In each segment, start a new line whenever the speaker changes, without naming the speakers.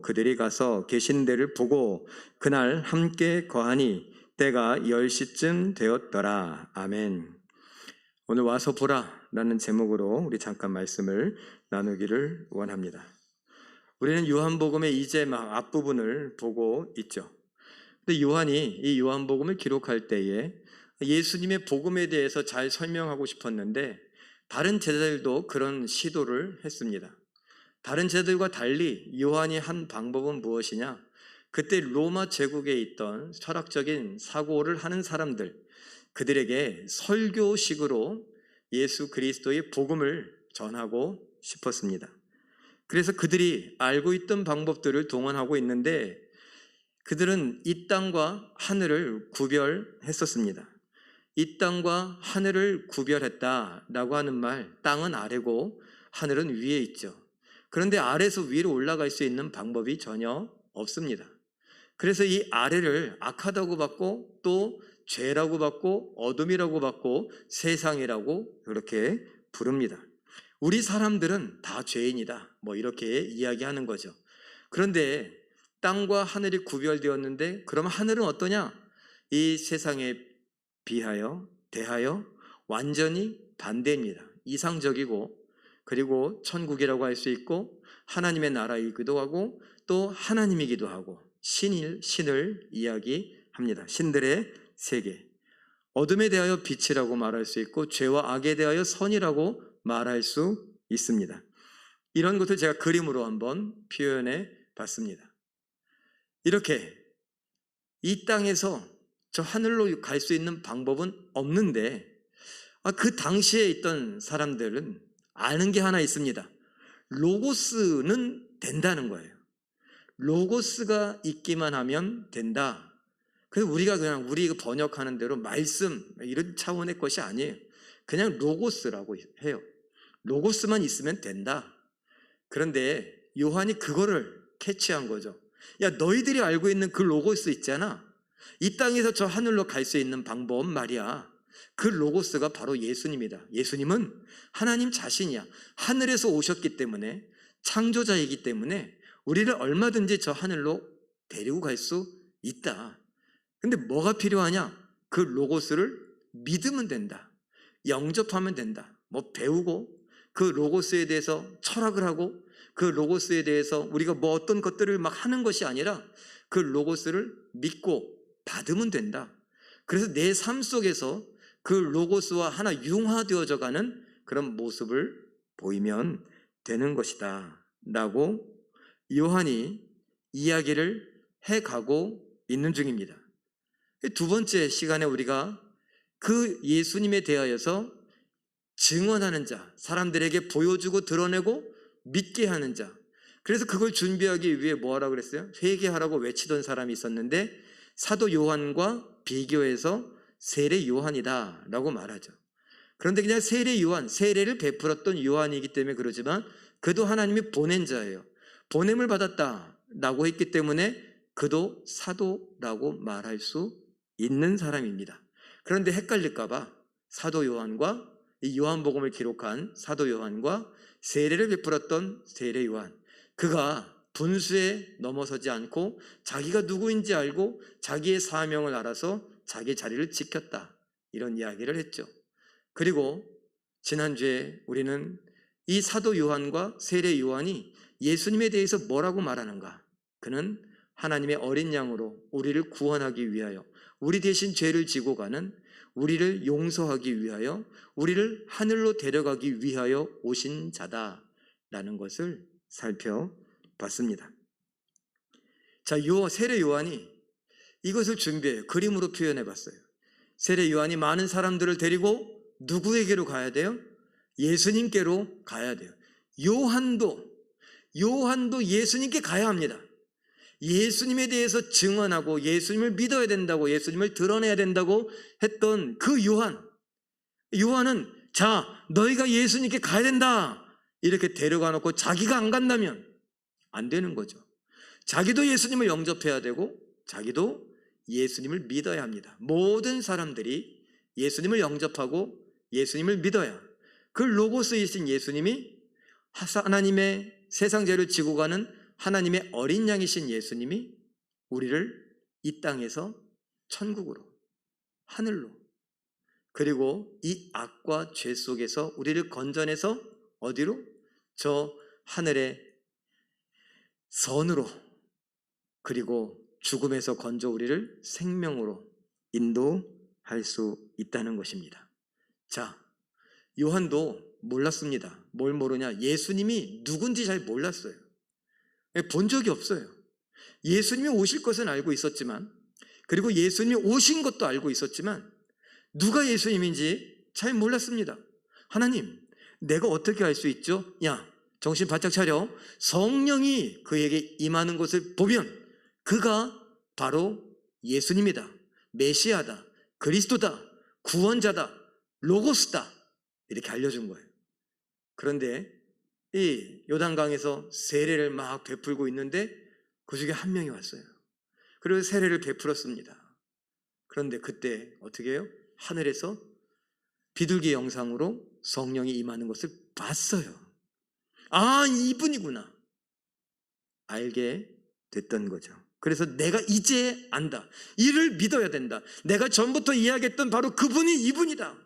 그들이 가서 계신 데를 보고 그날 함께 거하니 때가 10시쯤 되었더라. 아멘. 오늘 와서 보라 라는 제목으로 우리 잠깐 말씀을 나누기를 원합니다. 우리는 요한복음의 이제 막 앞부분을 보고 있죠. 근데 요한이 이 요한복음을 기록할 때에 예수님의 복음에 대해서 잘 설명하고 싶었는데 다른 제자들도 그런 시도를 했습니다. 다른 제자들과 달리 요한이 한 방법은 무엇이냐? 그때 로마 제국에 있던 철학적인 사고를 하는 사람들, 그들에게 설교식으로 예수 그리스도의 복음을 전하고 싶었습니다. 그래서 그들이 알고 있던 방법들을 동원하고 있는데 그들은 이 땅과 하늘을 구별했었습니다. 이 땅과 하늘을 구별했다라고 하는 말, 땅은 아래고 하늘은 위에 있죠. 그런데 아래에서 위로 올라갈 수 있는 방법이 전혀 없습니다. 그래서 이 아래를 악하다고 받고 또 죄라고 받고 어둠이라고 받고 세상이라고 그렇게 부릅니다. 우리 사람들은 다 죄인이다, 이렇게 이야기하는 거죠. 그런데 땅과 하늘이 구별되었는데 그럼 하늘은 어떠냐? 이 세상에 대하여 완전히 반대입니다. 이상적이고 그리고 천국이라고 할 수 있고 하나님의 나라이기도 하고 또 하나님이기도 하고 신을 이야기합니다. 신들의 세계. 어둠에 대하여 빛이라고 말할 수 있고 죄와 악에 대하여 선이라고 말할 수 있습니다. 이런 것을 제가 그림으로 한번 표현해 봤습니다. 이렇게 이 땅에서 저 하늘로 갈 수 있는 방법은 없는데 그 당시에 있던 사람들은 아는 게 하나 있습니다. 로고스는 된다는 거예요. 로고스가 있기만 하면 된다. 그래서 우리가 그냥 우리 번역하는 대로 말씀 이런 차원의 것이 아니에요. 그냥 로고스라고 해요. 로고스만 있으면 된다. 그런데 요한이 그거를 캐치한 거죠. 야, 너희들이 알고 있는 그 로고스 있잖아. 이 땅에서 저 하늘로 갈 수 있는 방법 말이야. 그 로고스가 바로 예수님이다. 예수님은 하나님 자신이야. 하늘에서 오셨기 때문에 창조자이기 때문에 우리를 얼마든지 저 하늘로 데리고 갈 수 있다. 근데 뭐가 필요하냐? 그 로고스를 믿으면 된다. 영접하면 된다. 배우고 그 로고스에 대해서 철학을 하고 그 로고스에 대해서 우리가 어떤 것들을 막 하는 것이 아니라 그 로고스를 믿고 받으면 된다. 그래서 내 삶 속에서 그 로고스와 하나 융화되어져 가는 그런 모습을 보이면 되는 것이다 라고 요한이 이야기를 해가고 있는 중입니다. 두 번째 시간에 우리가 그 예수님에 대하여서 증언하는 자, 사람들에게 보여주고 드러내고 믿게 하는 자, 그래서 그걸 준비하기 위해 뭐하라고 그랬어요? 회개하라고 외치던 사람이 있었는데 사도 요한과 비교해서 세례 요한이다 라고 말하죠. 그런데 그냥 세례 요한, 세례를 베풀었던 요한이기 때문에 그러지만 그도 하나님이 보낸 자예요. 보냄을 받았다 라고 했기 때문에 그도 사도라고 말할 수 있는 사람입니다. 그런데 헷갈릴까 봐 사도 요한과 이 요한복음을 기록한 사도 요한과 세례를 베풀었던 세례 요한, 그가 분수에 넘어서지 않고 자기가 누구인지 알고 자기의 사명을 알아서 자기 자리를 지켰다, 이런 이야기를 했죠. 그리고 지난주에 우리는 이 사도 요한과 세례 요한이 예수님에 대해서 뭐라고 말하는가? 그는 하나님의 어린 양으로 우리를 구원하기 위하여, 우리 대신 죄를 지고 가는, 우리를 용서하기 위하여, 우리를 하늘로 데려가기 위하여 오신 자다라는 것을 살펴봤습니다. 자, 세례 요한이 이것을 준비해요. 그림으로 표현해봤어요. 세례 요한이 많은 사람들을 데리고 누구에게로 가야 돼요? 예수님께로 가야 돼요. 요한도 예수님께 가야 합니다. 예수님에 대해서 증언하고 예수님을 믿어야 된다고, 예수님을 드러내야 된다고 했던 그 요한은 자, 너희가 예수님께 가야 된다 이렇게 데려가 놓고 자기가 안 간다면 안 되는 거죠. 자기도 예수님을 영접해야 되고 자기도 예수님을 믿어야 합니다. 모든 사람들이 예수님을 영접하고 예수님을 믿어야, 그 로고스이신 예수님이 하나님의 세상 죄를 지고 가는 하나님의 어린 양이신 예수님이 우리를 이 땅에서 천국으로, 하늘로, 그리고 이 악과 죄 속에서 우리를 건져내서 어디로? 저 하늘의 선으로, 그리고 죽음에서 건져 우리를 생명으로 인도할 수 있다는 것입니다. 자, 요한도 몰랐습니다. 뭘 모르냐? 예수님이 누군지 잘 몰랐어요. 본 적이 없어요. 예수님이 오실 것은 알고 있었지만, 그리고 예수님이 오신 것도 알고 있었지만 누가 예수님인지 잘 몰랐습니다. 하나님, 내가 어떻게 알 수 있죠? 야, 정신 바짝 차려. 성령이 그에게 임하는 것을 보면 그가 바로 예수님이다, 메시아다, 그리스도다, 구원자다, 로고스다, 이렇게 알려준 거예요. 그런데 이 요단강에서 세례를 막 베풀고 있는데 그 중에 한 명이 왔어요. 그리고 세례를 베풀었습니다. 그런데 그때 어떻게 해요? 하늘에서 비둘기 영상으로 성령이 임하는 것을 봤어요. 아, 이분이구나, 알게 됐던 거죠. 그래서 내가 이제 안다. 이를 믿어야 된다. 내가 전부터 이야기했던 바로 그분이 이분이다.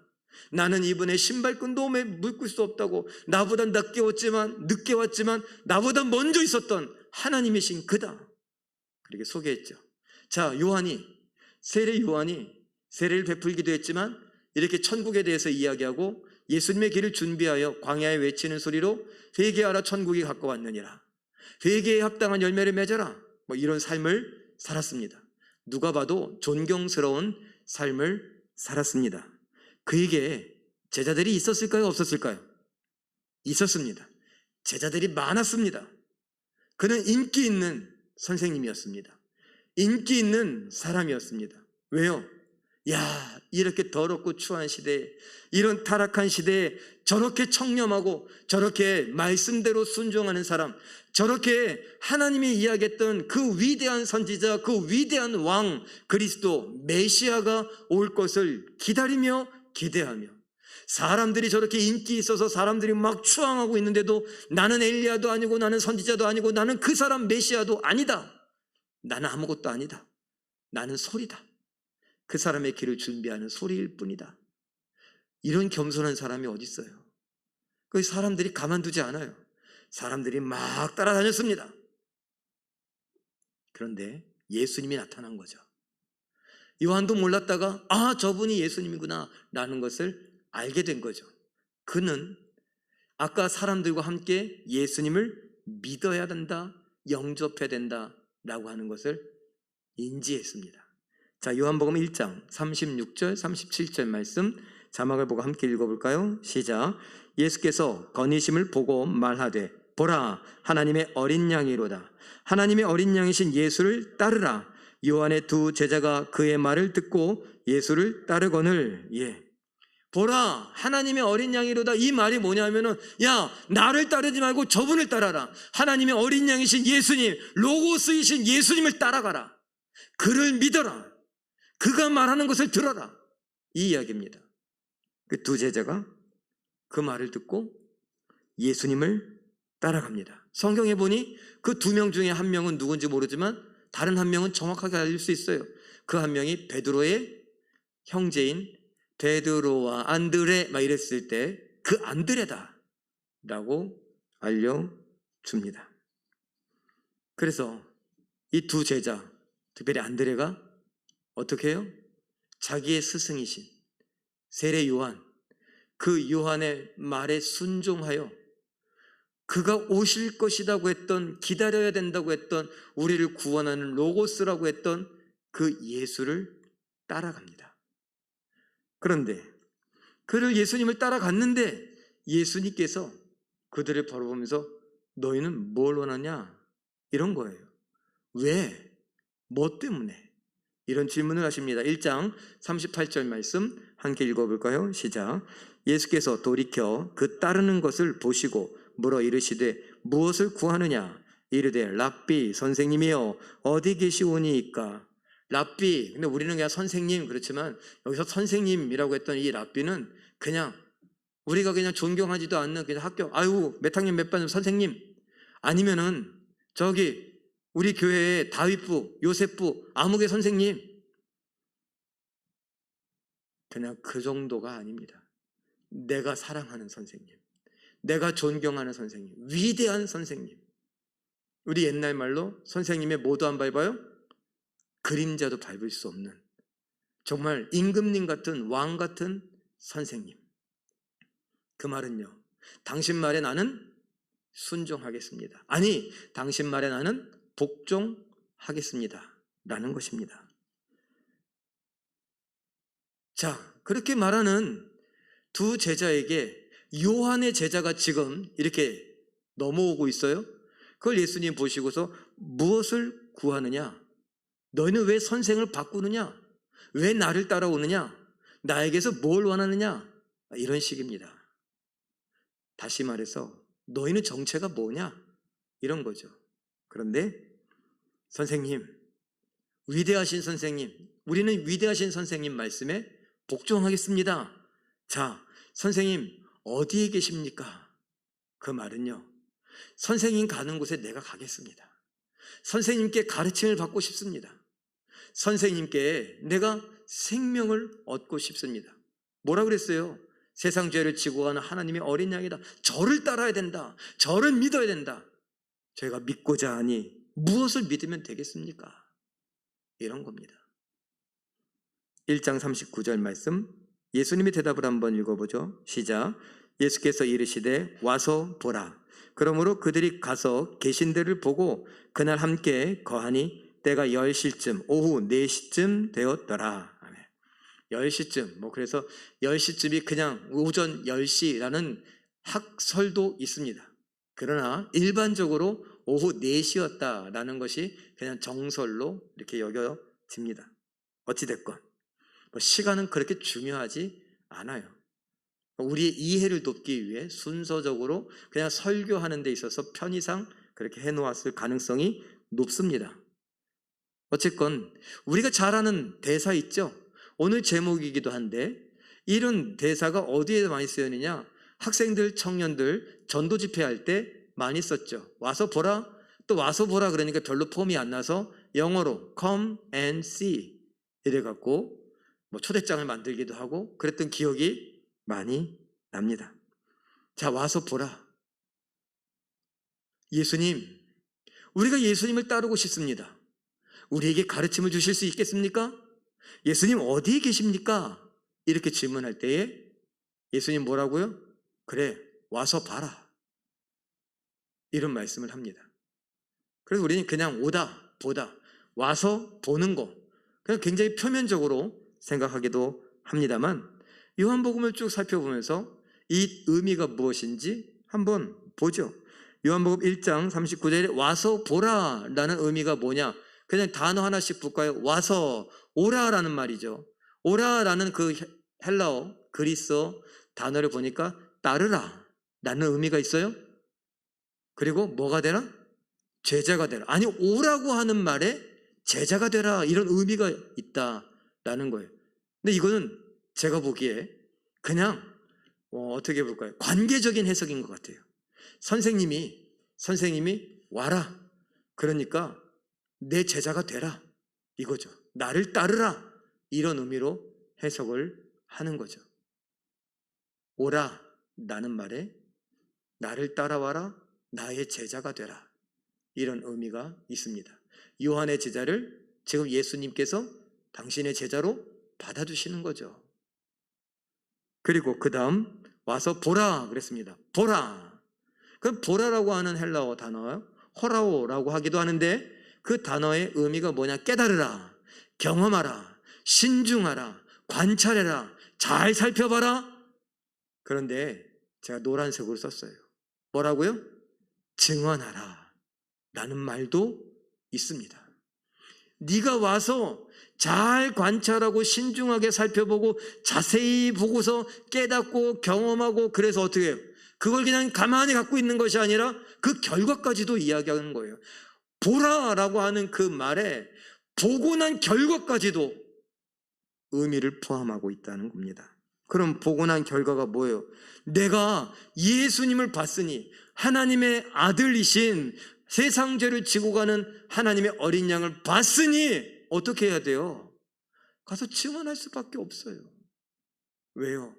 나는 이분의 신발끈도 묶을 수 없다고. 나보다 늦게 왔지만 나보다 먼저 있었던 하나님이신 그다, 그렇게 소개했죠. 자, 세례 요한이 세례를 베풀기도 했지만 이렇게 천국에 대해서 이야기하고 예수님의 길을 준비하여 광야에 외치는 소리로 회개하라, 천국이 가까웠느니라, 회개에 합당한 열매를 맺어라, 이런 삶을 살았습니다. 누가 봐도 존경스러운 삶을 살았습니다. 그에게 제자들이 있었을까요? 없었을까요? 있었습니다. 제자들이 많았습니다. 그는 인기 있는 선생님이었습니다. 인기 있는 사람이었습니다. 왜요? 야, 이렇게 더럽고 추한 시대에, 이런 타락한 시대에 저렇게 청렴하고 저렇게 말씀대로 순종하는 사람, 저렇게 하나님이 이야기했던 그 위대한 선지자, 그 위대한 왕 그리스도 메시아가 올 것을 기다리며 기대하며, 사람들이 저렇게 인기 있어서 사람들이 막 추앙하고 있는데도 나는 엘리야도 아니고 나는 선지자도 아니고 나는 그 사람 메시아도 아니다, 나는 아무것도 아니다, 나는 소리다, 그 사람의 길을 준비하는 소리일 뿐이다, 이런 겸손한 사람이 어디 있어요? 그 사람들이 가만두지 않아요. 사람들이 막 따라다녔습니다. 그런데 예수님이 나타난 거죠. 요한도 몰랐다가 아, 저분이 예수님이구나 라는 것을 알게 된 거죠. 그는 아까 사람들과 함께 예수님을 믿어야 된다, 영접해야 된다 라고 하는 것을 인지했습니다. 자, 요한복음 1장 36절 37절 말씀 자막을 보고 함께 읽어볼까요? 시작. 예수께서 건의심을 보고 말하되 보라, 하나님의 어린 양이로다. 하나님의 어린 양이신 예수를 따르라. 요한의 두 제자가 그의 말을 듣고 예수를 따르거늘. 보라, 하나님의 어린 양이로다. 이 말이 뭐냐면은, 야, 나를 따르지 말고 저분을 따라라. 하나님의 어린 양이신 예수님, 로고스이신 예수님을 따라가라. 그를 믿어라. 그가 말하는 것을 들어라. 이 이야기입니다. 그 두 제자가 그 말을 듣고 예수님을 따라갑니다. 성경에 보니 그 두 명 중에 한 명은 누군지 모르지만 다른 한 명은 정확하게 알릴 수 있어요. 그 한 명이 베드로의 형제인 베드로와 안드레 막 이랬을 때 그 안드레다 라고 알려줍니다. 그래서 이 두 제자, 특별히 안드레가 어떻게 해요? 자기의 스승이신 세례 요한, 그 요한의 말에 순종하여 그가 오실 것이라고 했던, 기다려야 된다고 했던, 우리를 구원하는 로고스라고 했던 그 예수를 따라갑니다. 그런데 그를 예수님을 따라갔는데 예수님께서 그들을 바라보면서 너희는 뭘 원하냐? 이런 거예요. 왜? 뭐 때문에? 이런 질문을 하십니다. 1장 38절 말씀 함께 읽어볼까요? 시작. 예수께서 돌이켜 그 따르는 것을 보시고 물어 이르시되 무엇을 구하느냐? 이르되 랍비, 선생님이여 어디 계시오니이까? 랍비, 근데 우리는 그냥 선생님, 그렇지만 여기서 선생님이라고 했던 이 랍비는 그냥 우리가 그냥 존경하지도 않는 그냥 학교, 아유 몇 학년 몇 반 선생님, 아니면은 저기 우리 교회의 다윗부, 요셉부, 아무개 선생님, 그냥 그 정도가 아닙니다. 내가 사랑하는 선생님, 내가 존경하는 선생님, 위대한 선생님. 우리 옛날 말로 선생님의 뭐도 안 밟아요? 그림자도 밟을 수 없는, 정말 임금님 같은, 왕 같은 선생님. 그 말은요, 당신 말에 나는 순종하겠습니다. 아니, 당신 말에 나는 복종하겠습니다. 라는 것입니다. 자, 그렇게 말하는 두 제자에게 요한의 제자가 지금 이렇게 넘어오고 있어요. 그걸 예수님 보시고서 무엇을 구하느냐? 너희는 왜 선생을 바꾸느냐? 왜 나를 따라오느냐? 나에게서 뭘 원하느냐? 이런 식입니다. 다시 말해서 너희는 정체가 뭐냐? 이런 거죠. 그런데 선생님, 위대하신 선생님, 우리는 위대하신 선생님 말씀에 복종하겠습니다. 자, 선생님 어디에 계십니까? 그 말은요, 선생님 가는 곳에 내가 가겠습니다. 선생님께 가르침을 받고 싶습니다. 선생님께 내가 생명을 얻고 싶습니다. 뭐라 그랬어요? 세상 죄를 지고 가는 하나님의 어린 양이다. 저를 따라야 된다. 저를 믿어야 된다. 제가 믿고자 하니 무엇을 믿으면 되겠습니까? 이런 겁니다. 1장 39절 말씀, 예수님이 대답을 한번 읽어보죠. 시작. 예수께서 이르시되 와서 보라. 그러므로 그들이 가서 계신 데를 보고 그날 함께 거하니 때가 10시쯤, 오후 4시쯤 되었더라. 10시쯤, 그래서 10시쯤이 그냥 오전 10시라는 학설도 있습니다. 그러나 일반적으로 오후 4시였다라는 것이 그냥 정설로 이렇게 여겨집니다. 어찌됐건 시간은 그렇게 중요하지 않아요. 우리의 이해를 돕기 위해 순서적으로 그냥 설교하는 데 있어서 편의상 그렇게 해놓았을 가능성이 높습니다. 어쨌건 우리가 잘 아는 대사 있죠? 오늘 제목이기도 한데, 이런 대사가 어디에 많이 쓰였느냐? 학생들, 청년들 전도 집회할 때 많이 썼죠. 와서 보라. 또 와서 보라 그러니까 별로 폼이 안 나서 영어로 come and see 이래갖고 초대장을 만들기도 하고 그랬던 기억이 많이 납니다. 자, 와서 보라. 예수님, 우리가 예수님을 따르고 싶습니다. 우리에게 가르침을 주실 수 있겠습니까? 예수님 어디에 계십니까? 이렇게 질문할 때에 예수님 뭐라고요? 그래, 와서 봐라. 이런 말씀을 합니다. 그래서 우리는 그냥 오다, 보다, 와서 보는 거, 그냥 굉장히 표면적으로 생각하기도 합니다만, 요한복음을 쭉 살펴보면서 이 의미가 무엇인지 한번 보죠. 요한복음 1장 39절에 와서 보라 라는 의미가 뭐냐? 그냥 단어 하나씩 볼까요? 와서, 오라라는 말이죠. 오라라는 그 헬라어, 그리스어 단어를 보니까 따르라 라는 의미가 있어요. 그리고 뭐가 되라? 제자가 되라. 아니, 오라고 하는 말에 제자가 되라, 이런 의미가 있다라는 거예요. 근데 이거는 제가 보기에 그냥 어떻게 볼까요? 관계적인 해석인 것 같아요. 선생님이 와라, 그러니까 내 제자가 되라, 이거죠. 나를 따르라, 이런 의미로 해석을 하는 거죠. 오라 라는 말에 나를 따라와라, 나의 제자가 되라, 이런 의미가 있습니다. 요한의 제자를 지금 예수님께서 당신의 제자로 받아주시는 거죠. 그리고 그 다음 와서 보라 그랬습니다. 보라. 그럼 보라라고 하는 헬라어 단어 호라오라고 하기도 하는데, 그 단어의 의미가 뭐냐? 깨달으라, 경험하라, 신중하라, 관찰해라, 잘 살펴봐라. 그런데 제가 노란색으로 썼어요. 뭐라고요? 증언하라 라는 말도 있습니다. 네가 와서 잘 관찰하고 신중하게 살펴보고 자세히 보고서 깨닫고 경험하고, 그래서 어떻게 해요? 그걸 그냥 가만히 갖고 있는 것이 아니라 그 결과까지도 이야기하는 거예요. 보라라고 하는 그 말에 보고 난 결과까지도 의미를 포함하고 있다는 겁니다. 그럼 보고 난 결과가 뭐예요? 내가 예수님을 봤으니, 하나님의 아들이신 세상 죄를 지고 가는 하나님의 어린 양을 봤으니 어떻게 해야 돼요? 가서 증언할 수밖에 없어요. 왜요?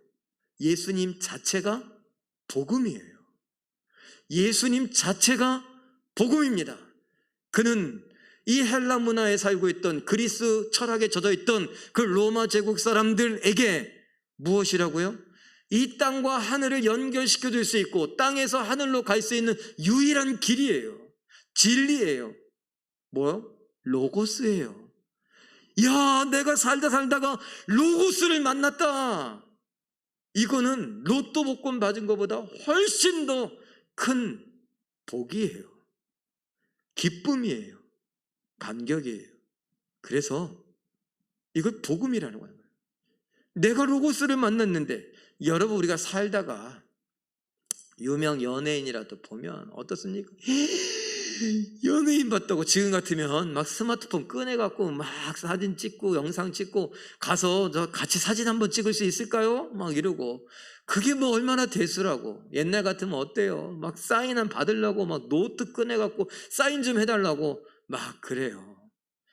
예수님 자체가 복음이에요. 예수님 자체가 복음입니다. 그는 이 헬라 문화에 살고 있던, 그리스 철학에 젖어 있던 그 로마 제국 사람들에게 무엇이라고요? 이 땅과 하늘을 연결시켜 줄 수 있고 땅에서 하늘로 갈 수 있는 유일한 길이에요. 진리예요. 뭐요? 로고스예요. 야, 내가 살다가 로고스를 만났다. 이거는 로또 복권 받은 것보다 훨씬 더 큰 복이에요. 기쁨이에요. 감격이에요. 그래서 이걸 복음이라는 거예요. 내가 로고스를 만났는데, 여러분 우리가 살다가 유명 연예인이라도 보면 어떻습니까? 연예인 봤다고 지금 같으면 막 스마트폰 꺼내갖고 막 사진 찍고 영상 찍고 가서 저 같이 사진 한번 찍을 수 있을까요? 막 이러고, 그게 뭐 얼마나 대수라고. 옛날 같으면 어때요? 막 사인 한 받으려고 막 노트 꺼내갖고 사인 좀 해달라고 막 그래요.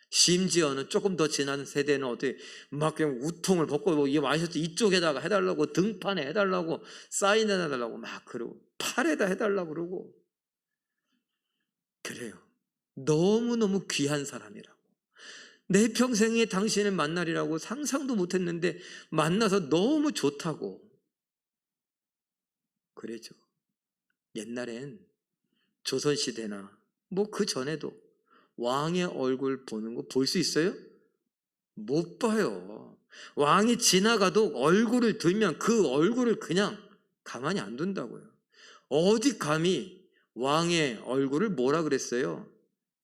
심지어는 조금 더 지난 세대는 어떻게 막 그냥 우통을 벗고 뭐 이 와이셔츠 이쪽에다가 해달라고, 등판에 해달라고, 사인해달라고 막 그러고, 팔에다 해달라고 그러고 그래요. 너무너무 귀한 사람이라고, 내 평생에 당신을 만나리라고 상상도 못했는데 만나서 너무 좋다고 그래죠. 옛날엔 조선시대나 뭐 그 전에도 왕의 얼굴 보는 거 볼 수 있어요? 못 봐요. 왕이 지나가도 얼굴을 들면 그 얼굴을 그냥 가만히 안 둔다고요. 어디 감히 왕의 얼굴을 뭐라 그랬어요?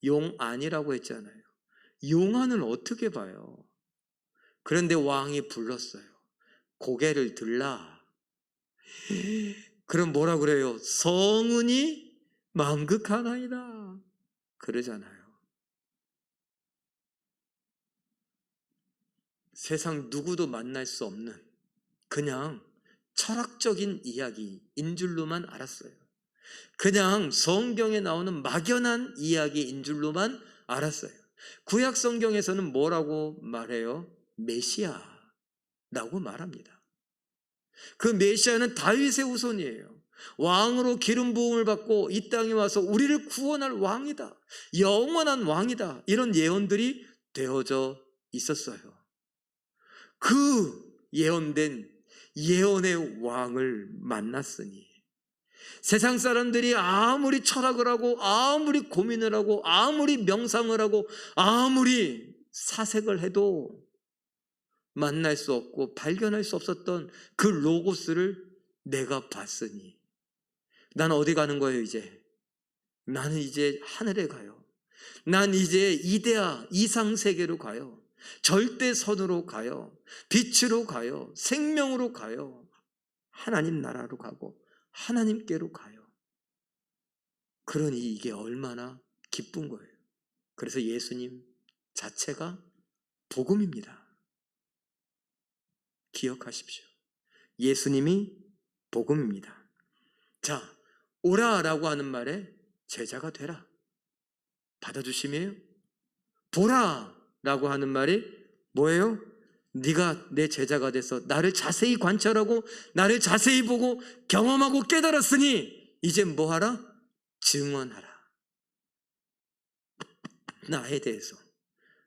용안이라고 했잖아요. 용안을 어떻게 봐요? 그런데 왕이 불렀어요. 고개를 들라. 그럼 뭐라 그래요? 성은이 망극하나이다 그러잖아요. 세상 누구도 만날 수 없는 그냥 철학적인 이야기인 줄로만 알았어요. 그냥 성경에 나오는 막연한 이야기인 줄로만 알았어요. 구약 성경에서는 뭐라고 말해요? 메시아라고 말합니다. 그 메시아는 다윗의 후손이에요. 왕으로 기름 부음을 받고 이 땅에 와서 우리를 구원할 왕이다, 영원한 왕이다, 이런 예언들이 되어져 있었어요. 그 예언된 예언의 왕을 만났으니 세상 사람들이 아무리 철학을 하고 아무리 고민을 하고 아무리 명상을 하고 아무리 사색을 해도 만날 수 없고 발견할 수 없었던 그 로고스를 내가 봤으니 난 어디 가는 거예요? 이제 나는 이제 하늘에 가요. 난 이제 이데아 이상세계로 가요. 절대선으로 가요. 빛으로 가요. 생명으로 가요. 하나님 나라로 가고 하나님께로 가요. 그러니 이게 얼마나 기쁜 거예요. 그래서 예수님 자체가 복음입니다. 기억하십시오. 예수님이 복음입니다. 자, 오라라고 하는 말에 제자가 되라, 받아주심이에요. 보라라고 하는 말이 뭐예요? 네가 내 제자가 돼서 나를 자세히 관찰하고 나를 자세히 보고 경험하고 깨달았으니 이제 뭐하라? 증언하라. 나에 대해서,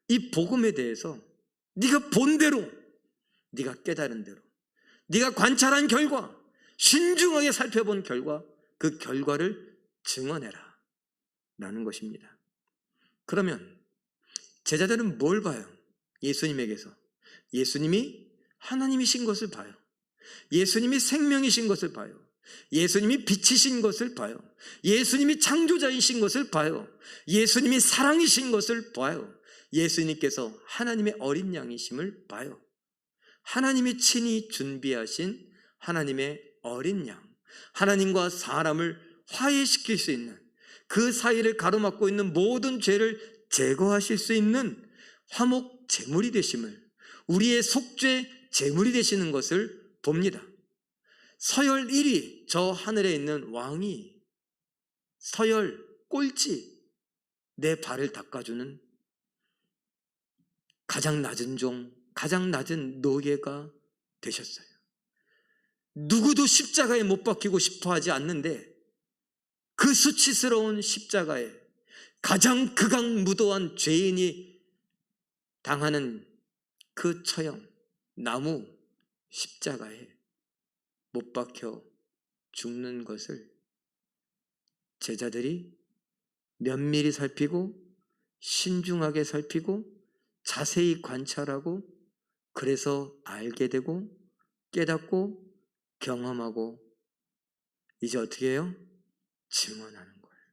이 복음에 대해서 네가 본 대로, 네가 깨달은 대로, 네가 관찰한 결과, 신중하게 살펴본 결과, 그 결과를 증언해라 라는 것입니다. 그러면 제자들은 뭘 봐요? 예수님에게서 예수님이 하나님이신 것을 봐요. 예수님이 생명이신 것을 봐요. 예수님이 빛이신 것을 봐요. 예수님이 창조자이신 것을 봐요. 예수님이 사랑이신 것을 봐요. 예수님께서 하나님의 어린 양이심을 봐요. 하나님이 친히 준비하신 하나님의 어린 양, 하나님과 사람을 화해시킬 수 있는, 그 사이를 가로막고 있는 모든 죄를 제거하실 수 있는 화목 제물이 되심을, 우리의 속죄 제물이 되시는 것을 봅니다. 서열 1위 저 하늘에 있는 왕이, 서열 꼴찌 내 발을 닦아주는 가장 낮은 종, 가장 낮은 노예가 되셨어요. 누구도 십자가에 못 박히고 싶어 하지 않는데 그 수치스러운 십자가에 가장 극악무도한 죄인이 당하는 그 처형, 나무 십자가에 못 박혀 죽는 것을 제자들이 면밀히 살피고 신중하게 살피고 자세히 관찰하고 그래서 알게 되고 깨닫고 경험하고 이제 어떻게 해요? 증언하는 거예요.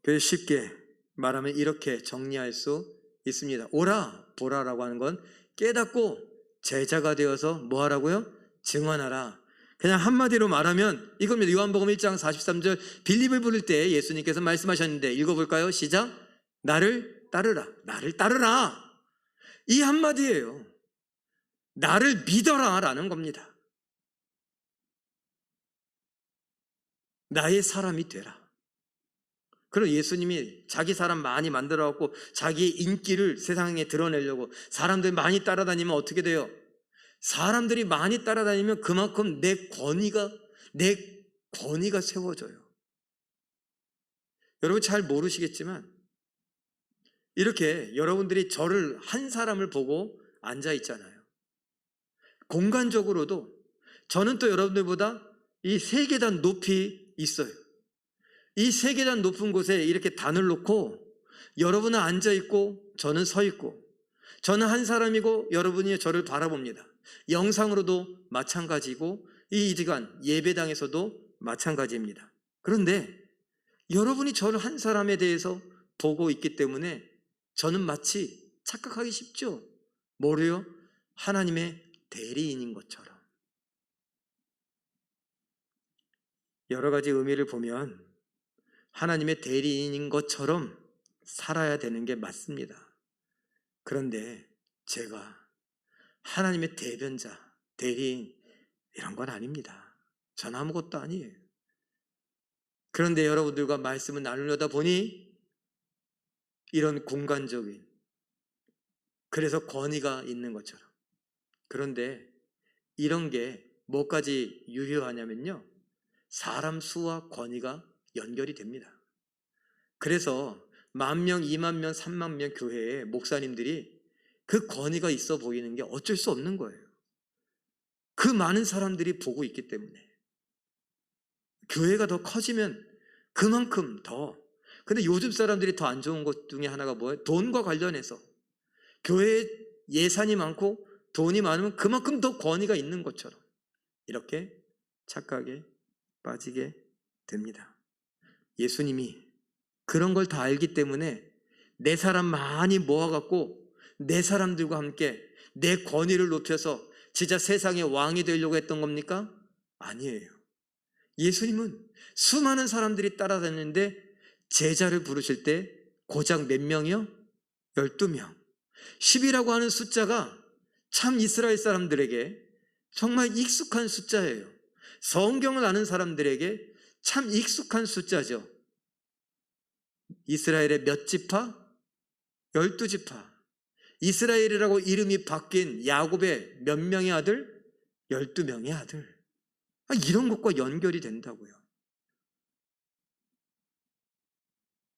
그래서 쉽게 말하면 이렇게 정리할 수 있습니다. 오라 보라라고 하는 건 깨닫고 제자가 되어서 뭐 하라고요? 증언하라. 그냥 한마디로 말하면 이겁니다. 요한복음 1장 43절 빌립을 부를 때 예수님께서 말씀하셨는데 읽어볼까요? 시작. 나를 따르라. 나를 따르라. 이 한마디예요. 나를 믿어라 라는 겁니다. 나의 사람이 되라. 그리고 예수님이 자기 사람 많이 만들어갖고 자기의 인기를 세상에 드러내려고 사람들이 많이 따라다니면 어떻게 돼요? 사람들이 많이 따라다니면 그만큼 내 권위가 세워져요. 여러분 잘 모르시겠지만 이렇게 여러분들이 저를 한 사람을 보고 앉아 있잖아요. 공간적으로도 저는 또 여러분들보다 이 3계단 높이 있어요. 이 3계단 높은 곳에 이렇게 단을 놓고 여러분은 앉아 있고 저는 서 있고 저는 한 사람이고 여러분이 저를 바라봅니다. 영상으로도 마찬가지고 이 시간 예배당에서도 마찬가지입니다. 그런데 여러분이 저를 한 사람에 대해서 보고 있기 때문에 저는 마치 착각하기 쉽죠. 뭐래요? 하나님의 대리인인 것처럼. 여러 가지 의미를 보면 하나님의 대리인인 것처럼 살아야 되는 게 맞습니다. 그런데 제가 하나님의 대변자, 대리인 이런 건 아닙니다. 전 아무것도 아니에요. 그런데 여러분들과 말씀을 나누려다 보니 이런 공간적인 그래서 권위가 있는 것처럼. 그런데 이런 게 뭐까지 유효하냐면요. 사람 수와 권위가 연결이 됩니다. 그래서 10,000명, 20,000명, 30,000명 교회에 목사님들이 그 권위가 있어 보이는 게 어쩔 수 없는 거예요. 그 많은 사람들이 보고 있기 때문에. 교회가 더 커지면 그만큼 더. 근데 요즘 사람들이 더 안 좋은 것 중에 하나가 뭐예요? 돈과 관련해서. 교회에 예산이 많고 돈이 많으면 그만큼 더 권위가 있는 것처럼 이렇게 착각에 빠지게 됩니다. 예수님이 그런 걸 다 알기 때문에 내 사람 많이 모아갖고 내 사람들과 함께 내 권위를 높여서 진짜 세상의 왕이 되려고 했던 겁니까? 아니에요. 예수님은 수많은 사람들이 따라다녔는데 제자를 부르실 때 고작 몇 명이요? 12명. 10이라고 하는 숫자가 참 이스라엘 사람들에게 정말 익숙한 숫자예요. 성경을 아는 사람들에게 참 익숙한 숫자죠. 이스라엘의 몇 지파? 12지파. 이스라엘이라고 이름이 바뀐 야곱의 몇 명의 아들? 12명의 아들. 이런 것과 연결이 된다고요.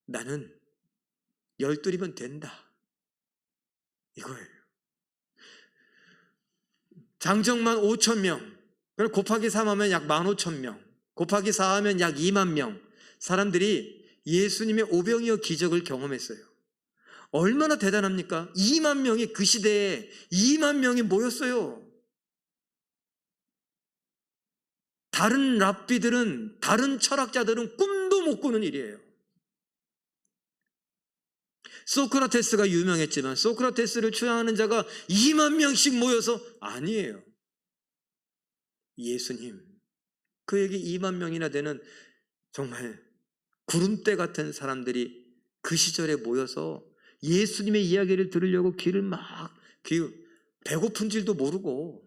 나는 12이면 된다. 이거예요. 장정만 5,000명. 그걸 곱하기 3하면 약 15,000명. 곱하기 4하면 약 2만 명. 사람들이 예수님의 오병이어 기적을 경험했어요. 얼마나 대단합니까? 2만 명이 그 시대에 2만 명이 모였어요. 다른 랍비들은, 다른 철학자들은 꿈도 못 꾸는 일이에요. 소크라테스가 유명했지만 소크라테스를 추앙하는 자가 2만 명씩 모여서 아니에요. 예수님, 그에게 2만 명이나 되는 정말 구름대 같은 사람들이 그 시절에 모여서 예수님의 이야기를 들으려고 배고픈 줄도 모르고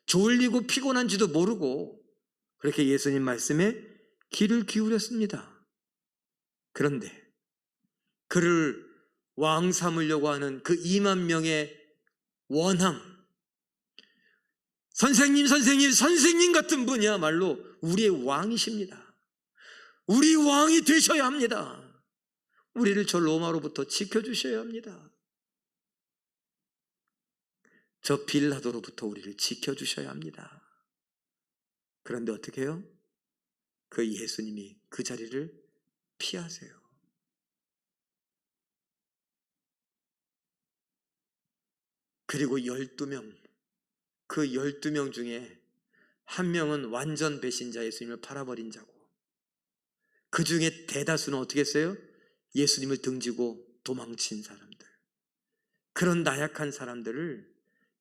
졸리고 피곤한지도 모르고 그렇게 예수님 말씀에 귀를 기울였습니다. 그런데 그를 왕 삼으려고 하는 그 2만 명의 원함, 선생님, 선생님, 선생님 같은 분이야말로 우리의 왕이십니다. 우리 왕이 되셔야 합니다. 우리를 저 로마로부터 지켜주셔야 합니다. 저 빌라도로부터 우리를 지켜주셔야 합니다. 그런데 어떻게 해요? 그 예수님이 그 자리를 피하세요. 그리고 12명, 그 12명 중에 한 명은 완전 배신자, 예수님을 팔아버린 자고, 그 중에 대다수는 어떻게 했어요? 예수님을 등지고 도망친 사람들. 그런 나약한 사람들을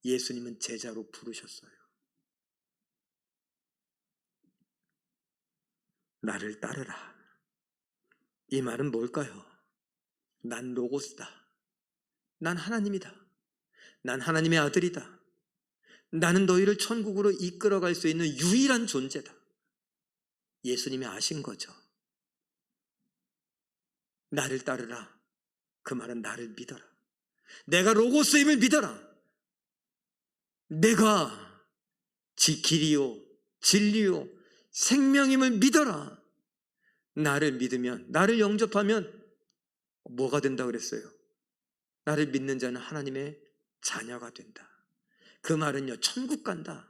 예수님은 제자로 부르셨어요. 나를 따르라. 이 말은 뭘까요? 난 로고스다. 난 하나님이다. 난 하나님의 아들이다. 나는 너희를 천국으로 이끌어갈 수 있는 유일한 존재다. 예수님이 아신 거죠. 나를 따르라. 그 말은 나를 믿어라. 내가 로고스임을 믿어라. 내가 길이요 진리요 생명임을 믿어라. 나를 믿으면, 나를 영접하면 뭐가 된다 그랬어요? 나를 믿는 자는 하나님의 자녀가 된다. 그 말은요, 천국 간다.